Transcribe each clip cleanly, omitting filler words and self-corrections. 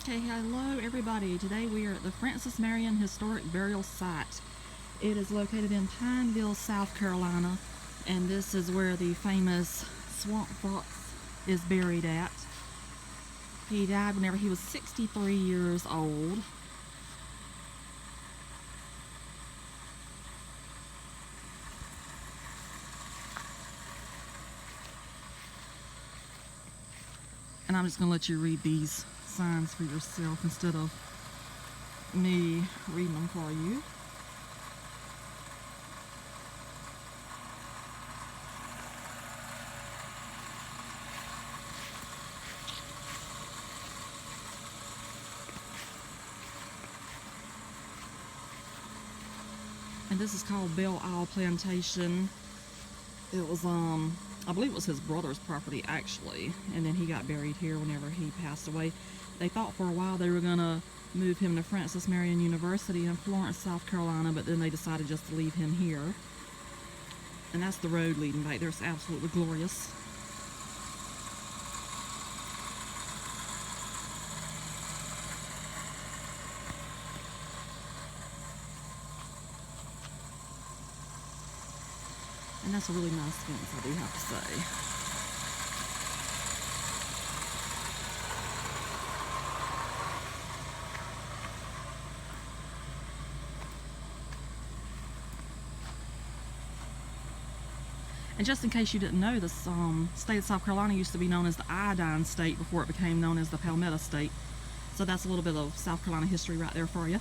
Hey, hello everybody. Today we are at the Francis Marion Historic Burial Site. It is located in Pineville, South Carolina, and this is where the famous swamp fox is buried at. He died whenever he was 63 years old. And I'm just going to let you read these signs for yourself instead of me reading them for you. And this is called Belle Isle Plantation. It was, I believe it was his brother's property actually, and then he got buried here whenever he passed away. They thought for a while they were gonna move him to Francis Marion University in Florence, South Carolina, but then they decided just to leave him here. And that's the road leading back there. It's absolutely glorious. And that's a really nice fence, I do have to say. And just in case you didn't know, this state of South Carolina used to be known as the Iodine State before it became known as the Palmetto State. So that's a little bit of South Carolina history right there for you.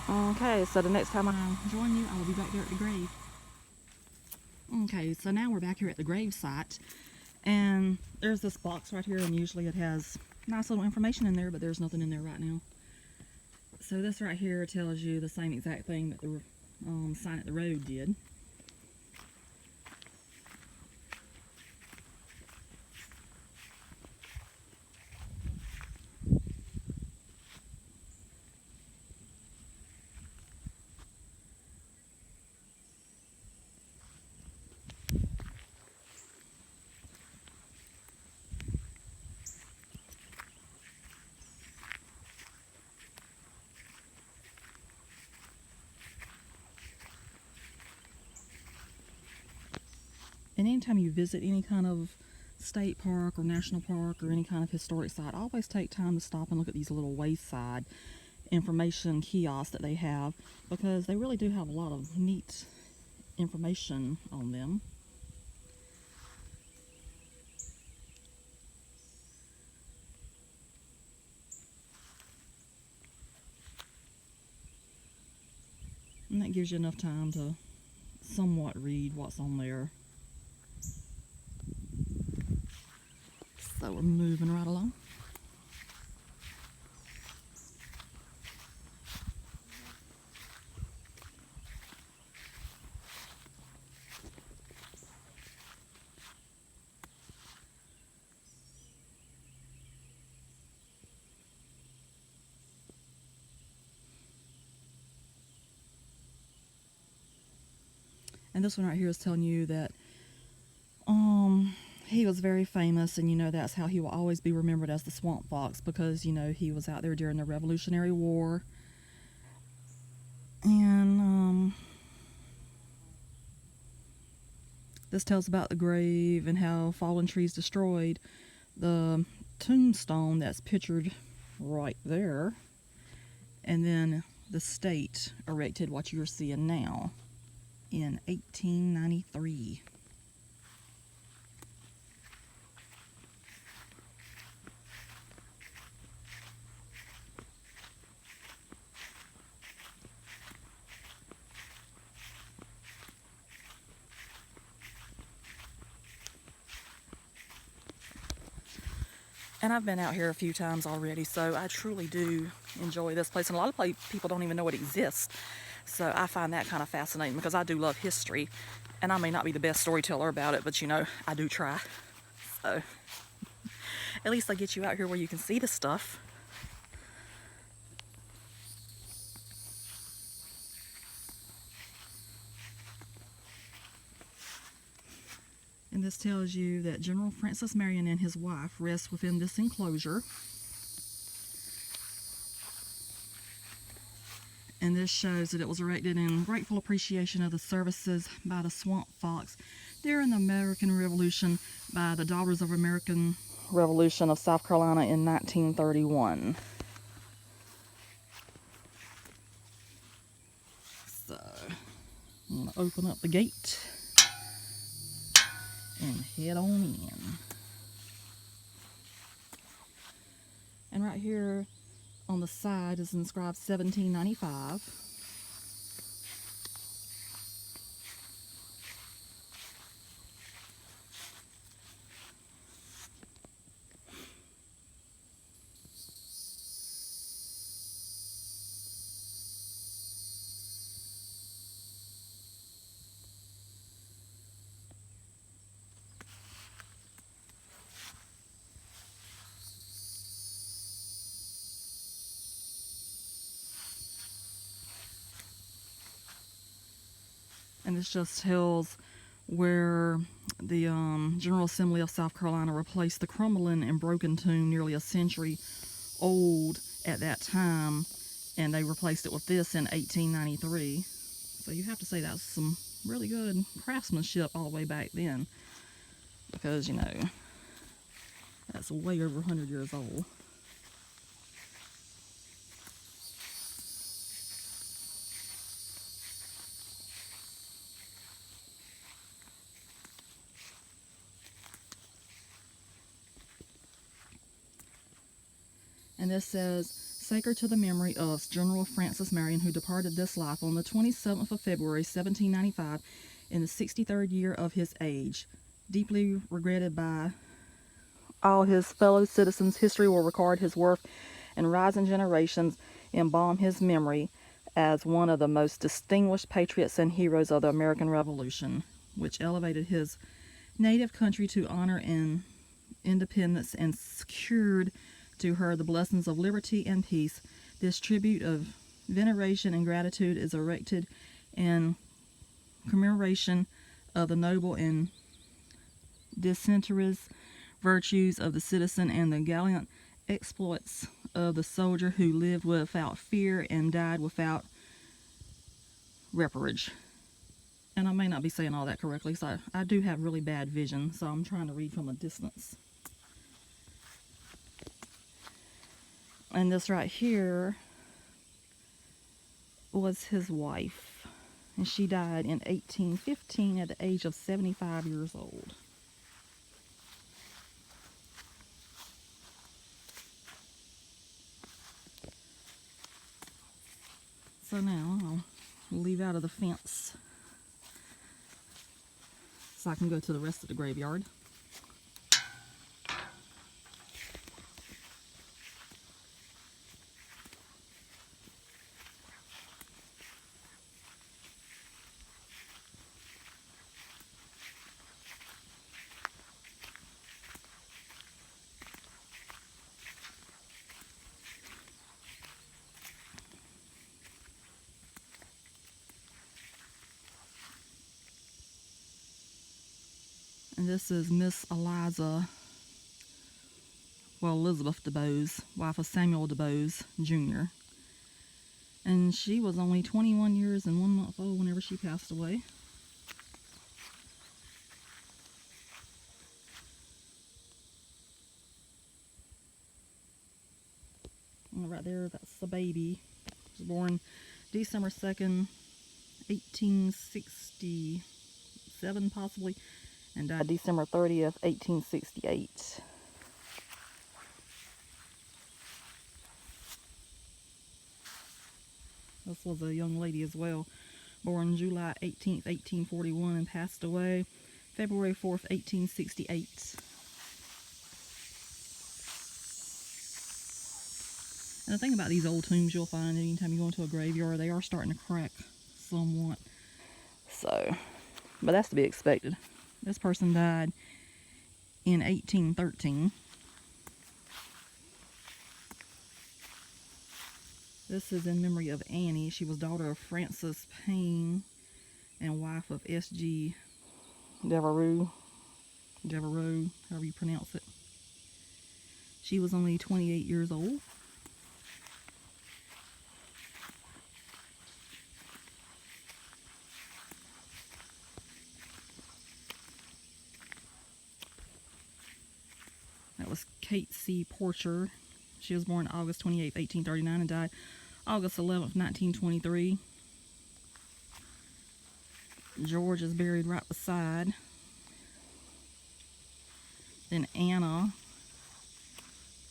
Okay, so the next time I join you, I will be back there at the grave. Okay, so now we're back here at the grave site, and there's this box right here, and usually it has nice little information in there, but there's nothing in there right now. So this right here tells you the same exact thing that the sign at the road did. And anytime you visit any kind of state park or national park or any kind of historic site, always take time to stop and look at these little wayside information kiosks that they have, because they really do have a lot of neat information on them. And that gives you enough time to somewhat read what's on there. So we're moving right along. And this one right here is telling you that he was very famous, and that's how he will always be remembered, as the Swamp Fox, because he was out there during the Revolutionary War. And this tells about the grave and how fallen trees destroyed the tombstone that's pictured right there, and then the state erected what you're seeing now in 1893. And I've been out here a few times already, so I truly do enjoy this place. And a lot of people don't even know it exists. So I find that kind of fascinating, because I do love history. And I may not be the best storyteller about it, but I do try. So at least I get you out here where you can see the stuff. And this tells you that General Francis Marion and his wife rest within this enclosure. And this shows that it was erected in grateful appreciation of the services by the Swamp Fox during the American Revolution by the Daughters of American Revolution of South Carolina in 1931. So, I'm going to open up the gate and head on in. And right here on the side is inscribed 1795. And this just tells where the General Assembly of South Carolina replaced the crumbling and broken tomb, nearly a century old at that time, and they replaced it with this in 1893. So you have to say that's some really good craftsmanship all the way back then, because, you know, that's way over 100 years old. And this says, sacred to the memory of General Francis Marion, who departed this life on the 27th of February, 1795, in the 63rd year of his age. Deeply regretted by all his fellow citizens, history will record his worth, and rising generations embalm his memory as one of the most distinguished patriots and heroes of the American Revolution, which elevated his native country to honor and independence and secured to her the blessings of liberty and peace. This tribute of veneration and gratitude is erected in commemoration of the noble and disinterested virtues of the citizen and the gallant exploits of the soldier who lived without fear and died without reproach. And I may not be saying all that correctly, so I do have really bad vision, so I'm trying to read from a distance. And this right here was his wife, and she died in 1815 at the age of 75 years old. So now I'll leave out of the fence so I can go to the rest of the graveyard. And this is Miss Elizabeth DuBose, wife of Samuel DuBose Jr. And she was only 21 years and 1 month old whenever she passed away. And right there, that's the baby. She was born December 2nd, 1867 possibly, and died December 30th, 1868. This was a young lady as well, born July 18th, 1841, and passed away February 4th, 1868. And the thing about these old tombs, you'll find anytime you go into a graveyard, they are starting to crack somewhat. So, but that's to be expected. This person died in 1813. This is in memory of Annie. She was daughter of Francis Payne and wife of S.G. Devereux. Devereaux, however you pronounce it. She was only 28 years old. That was Kate C. Porcher. She was born August 28, 1839 and died August 11, 1923. George is buried right beside. Then Anna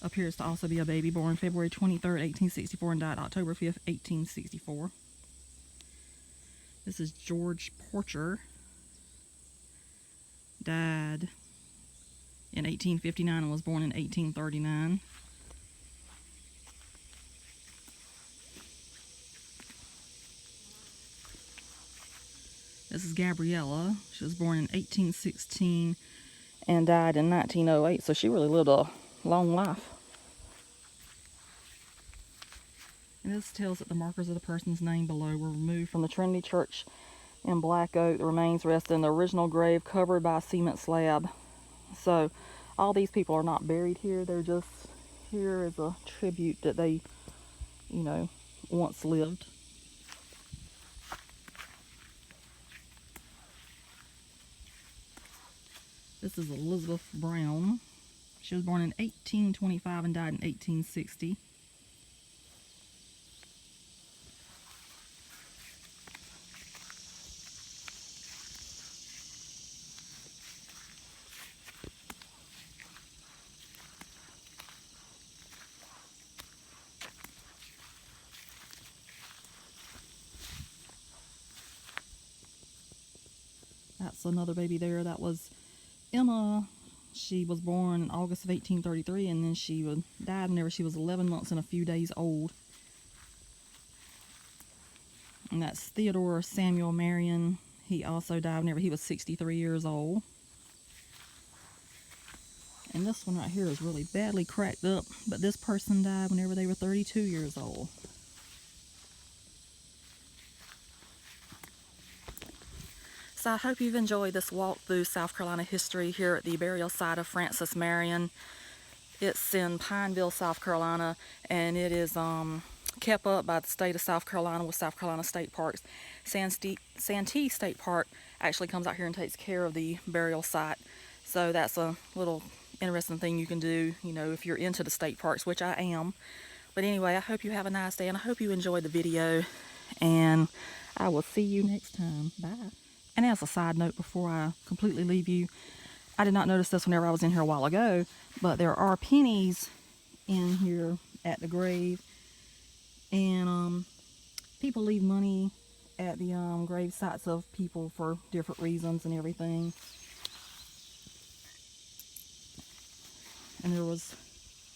appears to also be a baby, born February 23rd, 1864 and died October 5th, 1864. This is George Porcher. Died in 1859 and was born in 1839. This is Gabriella. She was born in 1816 and died in 1908, so she really lived a long life. And this tells that the markers of the person's name below were removed from the Trinity Church in Black Oak. The remains rest in the original grave covered by a cement slab. So all these people are not buried here. They're just here as a tribute that they, you know, once lived. This is Elizabeth Brown. She was born in 1825 and died in 1860. That's another baby there. That was Emma. She was born in August of 1833, and then she died whenever she was 11 months and a few days old. And that's Theodore Samuel Marion. He also died whenever he was 63 years old. And this one right here is really badly cracked up, but this person died whenever they were 32 years old. So I hope you've enjoyed this walk through South Carolina history here at the burial site of Francis Marion. It's in Pineville, South Carolina, and it is kept up by the state of South Carolina with South Carolina State Parks. Santee State Park actually comes out here and takes care of the burial site. So that's a little interesting thing you can do, you know, if you're into the state parks, which I am. But anyway, I hope you have a nice day, and I hope you enjoyed the video, and I will see you next time. Bye. And as a side note, before I completely leave you, I did not notice this whenever I was in here a while ago, but there are pennies in here at the grave, and people leave money at the grave sites of people for different reasons and everything. And there was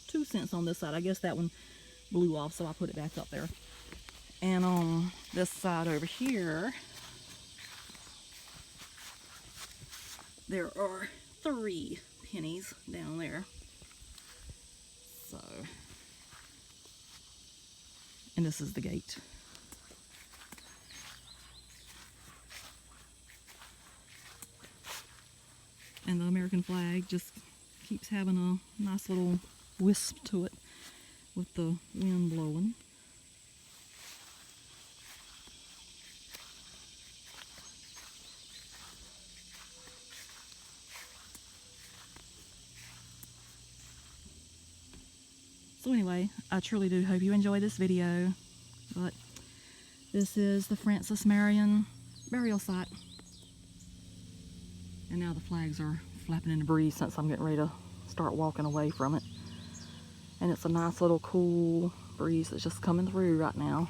2 cents on this side. I guess that one blew off, so I put it back up there. And on this side over here, there are 3 pennies down there. So, and this is the gate. And the American flag just keeps having a nice little wisp to it with the wind blowing. So anyway, I truly do hope you enjoy this video, but this is the Francis Marion burial site. And now the flags are flapping in the breeze since I'm getting ready to start walking away from it. And it's a nice little cool breeze that's just coming through right now.